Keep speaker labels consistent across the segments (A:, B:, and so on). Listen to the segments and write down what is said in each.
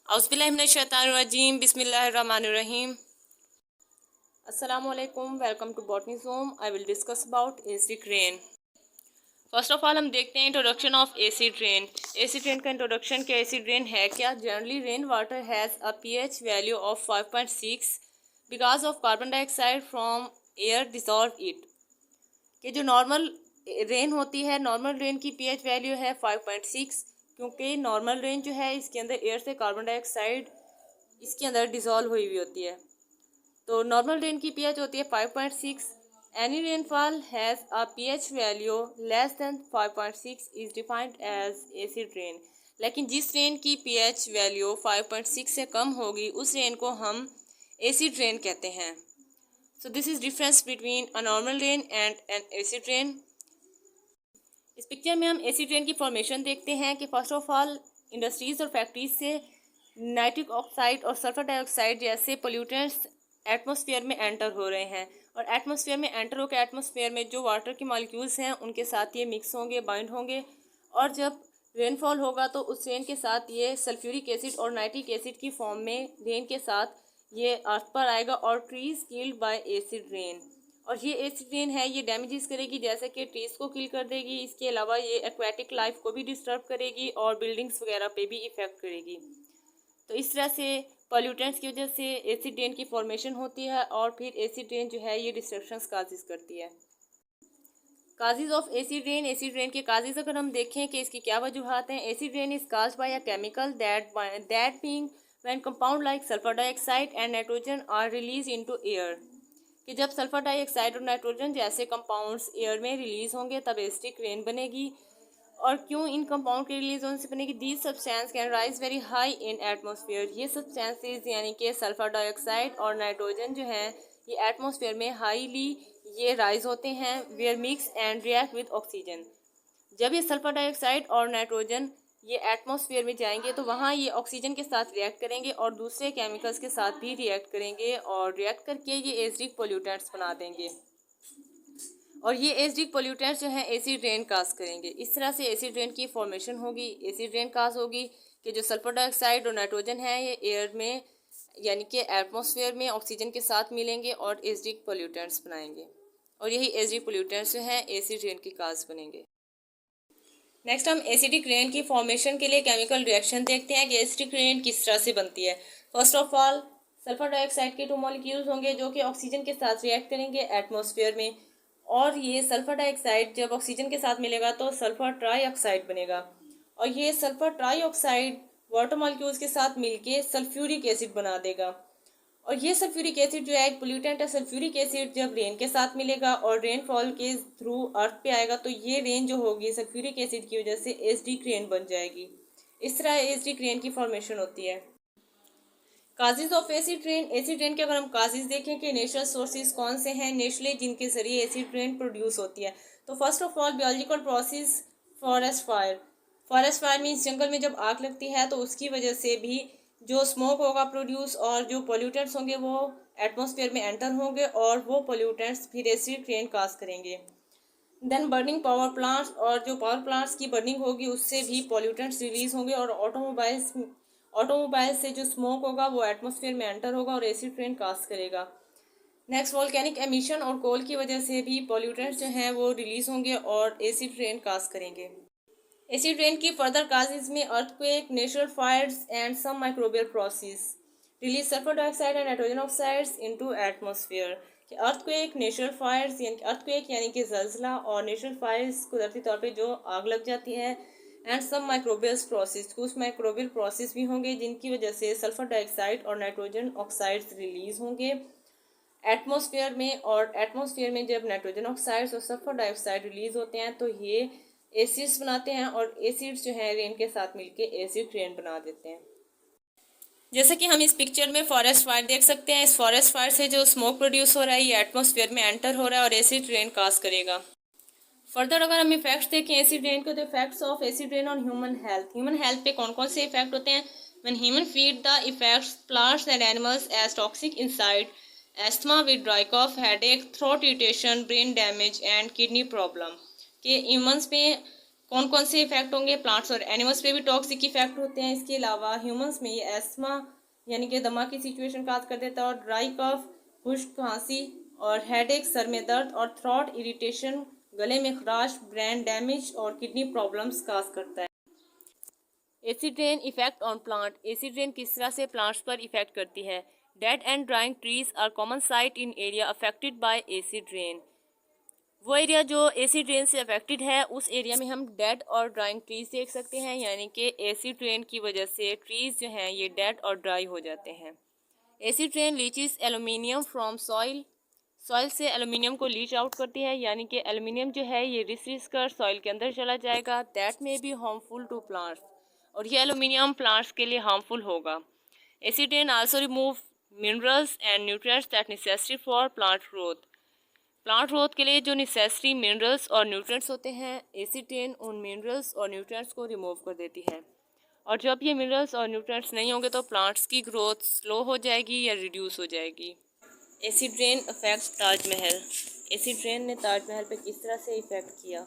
A: औज़ुबिल्लाहिमिनश्शैतानिर्रजीम बिस्मिल्लाहिर्रहमानिर्रहीम। अस्सलामुअलैकुम, welcome to botany zone. I will discuss about acid rain. First of all हम देखते हैं introduction of acid rain. Acid rain का introduction क्या, एसिड रेन है क्या। Generally rain water has a pH value of 5.6 because of carbon dioxide from air dissolve it. कि जो normal rain होती है, नॉर्मल रेन की पीएच वैल्यू है 5.6 क्योंकि नॉर्मल रेन जो है इसके अंदर एयर से कार्बन डाइऑक्साइड इसके अंदर डिज़ोल्व हुई हुई होती है। तो नॉर्मल रेन की पीएच होती है 5.6। Any rainfall has a pH value less than 5.6 is defined as acid rain. लेकिन जिस रेन की पीएच वैल्यू 5.6 से कम होगी उस रेन को हम एसिड रेन कहते हैं। So this is difference between a normal rain and N acid rain. इस पिक्चर में हम एसिड रेन की फॉर्मेशन देखते हैं कि फर्स्ट ऑफ ऑल इंडस्ट्रीज और फैक्ट्रीज से नाइट्रिक ऑक्साइड और सल्फर डाइऑक्साइड जैसे पोल्यूटेंट्स एटमॉस्फेयर में एंटर हो रहे हैं और एटमॉस्फेयर में एंटर होकर एटमॉस्फेयर में जो वाटर के मॉलिक्यूल्स हैं उनके साथ ये मिक्स होंगे, बाइंड होंगे और जब रेनफॉल होगा तो उस रेन के साथ ये सल्फ्यूरिक एसिड और नाइट्रिक एसिड की फॉर्म में रेन के साथ ये अर्थ पर आएगा और trees killed by acid rain. और ये एसिड रेन है, ये डैमेजेस करेगी, जैसे कि ट्रीज को किल कर देगी। इसके अलावा ये एक्वेटिक लाइफ को भी डिस्टर्ब करेगी और बिल्डिंग्स वगैरह पे भी इफेक्ट करेगी। तो इस तरह से पॉल्यूटेंट्स की वजह से एसिड रेन की फॉर्मेशन होती है और फिर एसिड रेन जो है ये डिस्ट्रक्शंस काजेज करती है। Causes of acid rain. Acid rain के काजेज अगर हम देखें कि इसकी क्या वजूहत हैं। Acid rain is caused by a chemical that being when compound like sulphur dioxide and nitrogen are release into air. कि जब सल्फर डाइऑक्साइड और नाइट्रोजन जैसे कंपाउंड्स एयर में रिलीज होंगे तब एसिडिक रेन बनेगी। और क्यों इन कंपाउंड के रिलीज होने से बनेगी। These substance can rise very high in atmosphere. ये सब्सटेंसेस यानी कि सल्फर डाइऑक्साइड और नाइट्रोजन जो हैं ये एटमॉस्फेयर में हाईली ये राइज होते हैं where mix and react with oxygen. जब ये सल्फर डाइऑक्साइड और नाइट्रोजन ये एटमॉस्फेयर में जाएंगे तो वहाँ ये ऑक्सीजन के साथ रिएक्ट करेंगे और दूसरे केमिकल्स के साथ भी रिएक्ट करेंगे और रिएक्ट करके ये एसिडिक पोल्यूटेंट्स बना देंगे और ये एसिडिक पोल्यूटेंट्स जो हैं एसिड रेन काज करेंगे। इस तरह से एसिड रेन की फॉर्मेशन होगी, एसिड रेन काज होगी कि जो सल्फर डाइऑक्साइड और नाइट्रोजन है ये एयर में यानी कि एटमॉस्फेयर में ऑक्सीजन के साथ मिलेंगे और एसिडिक पोल्यूटेंट्स बनाएंगे और यही एसिडिक पोल्यूटेंट्स जो हैं एसिड रेन की काज बनेंगे। नेक्स्ट हम एसिडिक रेन की फॉर्मेशन के लिए केमिकल रिएक्शन देखते हैं कि एसिडिक रेन किस तरह से बनती है। First of all sulphur dioxide के 2 मॉलिक्यूल्स होंगे जो कि ऑक्सीजन के साथ रिएक्ट करेंगे एटमॉस्फेयर में और ये सल्फर डाइऑक्साइड जब ऑक्सीजन के साथ मिलेगा तो सल्फर ट्राईऑक्साइड बनेगा और ये सल्फर ट्राईऑक्साइड वाटर मॉलिक्यूल्स के साथ मिलके सल्फ्यूरिक एसिड बना देगा और ये सल्फ्यूरिक एसिड जो है एक पोल्यूटेंट है। सल्फ्यूरिक एसिड जब रेन के साथ मिलेगा और रेनफॉल के थ्रू अर्थ पे आएगा तो ये रेन जो होगी सल्फ्यूरिक एसिड की वजह से एसिडिक रेन बन जाएगी। इस तरह एसिडिक रेन की फॉर्मेशन होती है। Causes of acid rain. Acid rain के अगर हम काजेज देखें कि नेचुरल सोर्सेज कौन से हैं नेचुरली जिनके जरिए एसिड रेन प्रोड्यूस होती है, तो first of all biological process, forest fire. Forest fire means जंगल में जब आग लगती है तो उसकी वजह से भी जो स्मोक होगा प्रोड्यूस और जो पोल्यूटेंट्स होंगे वो एटमॉस्फेयर में एंटर होंगे और वो पोल्यूटेंट्स फिर एसिड रेन काज करेंगे। देन बर्निंग पावर प्लांट्स, और जो पावर प्लांट्स की बर्निंग होगी उससे भी पोल्यूटेंट्स रिलीज होंगे और ऑटोमोबाइल्स से जो स्मोक होगा वो एटमॉस्फेयर में एंटर होगा और एसिड रेन काज करेगा। नेक्स्ट वोल्केनिक एमिशन और कोल की वजह से भी पोल्यूटेंट्स जो हैं वो रिलीज होंगे और एसिड रेन काज करेंगे। एसिड रेन की फर्दर काजेज में earthquake, natural fires and some microbial process release sulphur dioxide and nitrogen oxides into atmosphere. Earthquake, natural fires यानी कि अर्थक्वेक यानी कि जलजला और नेचुरल फायर्स कुदरती तौर पे जो आग लग जाती है एंड सम माइक्रोबियल प्रोसेस, कुछ माइक्रोबियल प्रोसेस भी होंगे जिनकी वजह से सल्फर डाइऑक्साइड और नाइट्रोजन ऑक्साइड्स रिलीज होंगे एटमॉस्फेयर में और एटमॉस्फेयर में जब नाइट्रोजन ऑक्साइड्स और सल्फर डाइऑक्साइड रिलीज होते हैं तो ये एसिड्स बनाते हैं और एसिड्स जो है रेन के साथ मिलके एसिड रेन बना देते हैं। जैसे कि हम इस पिक्चर में फॉरेस्ट फायर देख सकते हैं। इस फॉरेस्ट फायर से जो स्मोक प्रोड्यूस हो रहा है ये एटमॉस्फेयर में एंटर हो रहा है और एसिड रेन काज करेगा। फर्दर अगर हम इफेक्ट्स देखें एसिड रेन के, तो effects of acid rain on human health पे कौन कौन से इफेक्ट होते हैं। When human feed the effects plants and animals as toxic inside, asthma with dry cough, headache, throat irritation, brain damage and kidney problem. कि humans में कौन कौन से इफेक्ट होंगे? प्लांट्स और एनिमल्स पे भी टॉक्सिक इफेक्ट होते हैं। इसके अलावा ह्यूमंस में ये एस्थमा यानी कि दमा की सिचुएशन काज कर देता है, और ड्राई कफ, खुश्क खांसी और हेडेक, सर में दर्द और थ्रोट इरिटेशन, गले में खराश, ब्रेन डैमेज और किडनी प्रॉब्लम्स काज करता है। Acid rain effect on plant. Acid rain किस तरह से प्लांट्स पर इफेक्ट करती है? Dead and drying trees are common sight in area affected by acid rain. वो एरिया जो एसिड रेन से अफेक्टेड है, उस एरिया में हम डेड और ड्राइंग ट्रीज देख सकते हैं, यानी कि एसिड रेन की वजह से ट्रीज जो हैं ये डेड और ड्राई हो जाते हैं। Acid rain leches aluminium from soil. Soil से एल्यूमिनियम को लीच आउट करती है, यानी कि एल्यूमिनियम जो है ये रिस कर सॉइल के अंदर चला जाएगा। दैट में बी हार्मफुल टू प्लांट्स, और ये एल्यूमिनियम प्लांट्स के लिए हार्मफुल होगा। Acid rain also remove minerals and nutrients that necessary for plant growth. Plant growth के लिए जो नेसेसरी मिनरल्स और न्यूट्रिएंट्स होते हैं, एसिड रेन उन मिनरल्स और न्यूट्रिएंट्स को रिमूव कर देती है। और जब ये मिनरल्स और न्यूट्रिएंट्स नहीं होंगे तो प्लांट्स की ग्रोथ स्लो हो जाएगी या रिड्यूस हो जाएगी। Acid rain affects Taj Mahal. Acid rain ने ताजमहल पे किस तरह से इफेक्ट किया?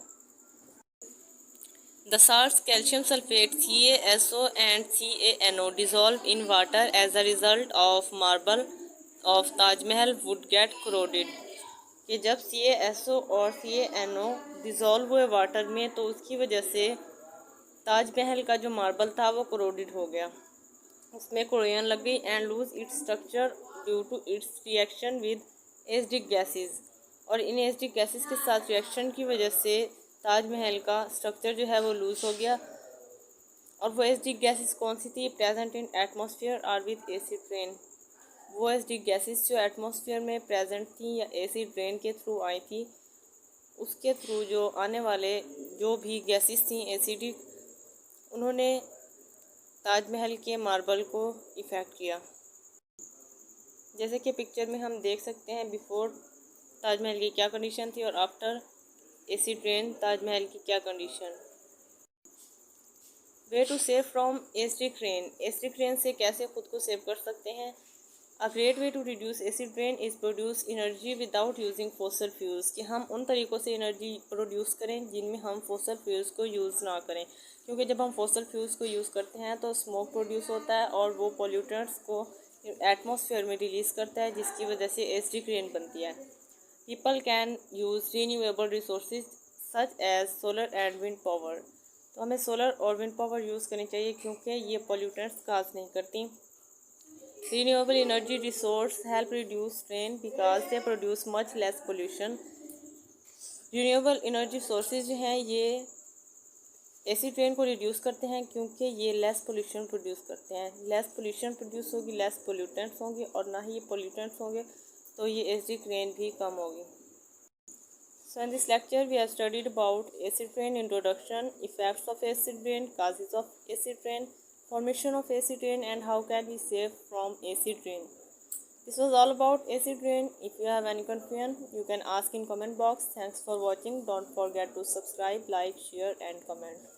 A: The salts calcium sulfate CaSO and CaNO dissolve in water. As a result of marble of Taj Mahal would get corroded. कि जब CaSO और CaNO डिज़ोल्व हुए वाटर में तो उसकी वजह से ताजमहल का जो मार्बल था वो कोरोडेड हो गया, उसमें कोरोजन लग गई and lose its structure due to its reaction with acidic gases. और इन एसिडिक गैसेस के साथ रिएक्शन की वजह से ताजमहल का स्ट्रक्चर जो है वो लूज हो गया। और वो एसिडिक गैसेस कौन सी थी? Present in atmosphere are with acid rain. वो एसिडिक गैसेस जो एटमॉस्फेयर में प्रेजेंट थी या एसिड रेन के थ्रू आई थी, उसके थ्रू जो आने वाले जो भी गैसेस थी एसिडिक, उन्होंने ताजमहल के मार्बल को इफ़ेक्ट किया। जैसे कि पिक्चर में हम देख सकते हैं बिफोर ताजमहल की क्या कंडीशन थी और आफ्टर एसिड रेन ताजमहल की क्या condition. Way to save from acidic rain. Acidic rain से कैसे खुद को सेव कर सकते हैं? A great way to reduce acid rain is produce energy without using fossil fuels. कि हम उन तरीक़ों से एनर्जी प्रोड्यूस करें जिनमें हम फॉसल फ्यूल्स को यूज़ ना करें, क्योंकि जब हम फॉसल फ्यूल्स को यूज़ करते हैं तो स्मोक प्रोड्यूस होता है और वो पोल्यूटेंट्स को एटमॉस्फेयर में रिलीज़ करता है, जिसकी वजह से एसिडिक रेन बनती है। People can use renewable resources such as solar and wind power. तो हमें सोलर और विंड पावर यूज़ करनी चाहिए क्योंकि ये पोल्यूटेंट्स काज नहीं करती। Renewable energy resource help reduce rain because they produce much less pollution. Renewable energy sources जो हैं ये एसिड रेन को रिड्यूस करते हैं क्योंकि ये लेस पोल्यूशन प्रोड्यूस करते हैं। लेस पोल्यूशन प्रोड्यूस होगी, लेस पोल्यूटेंट्स होंगे, और ना ही ये पोल्यूटेंट्स होंगे तो ये एसिड रेन भी कम होगी। So in this lecture we have studied about acid rain introduction, effects of acid rain, causes of acid rain, formation of acid rain, and how can we save from acid rain. This was all about acid rain. If you have any confusion you can ask in comment box. Thanks for watching. Don't forget to subscribe, like, share and comment.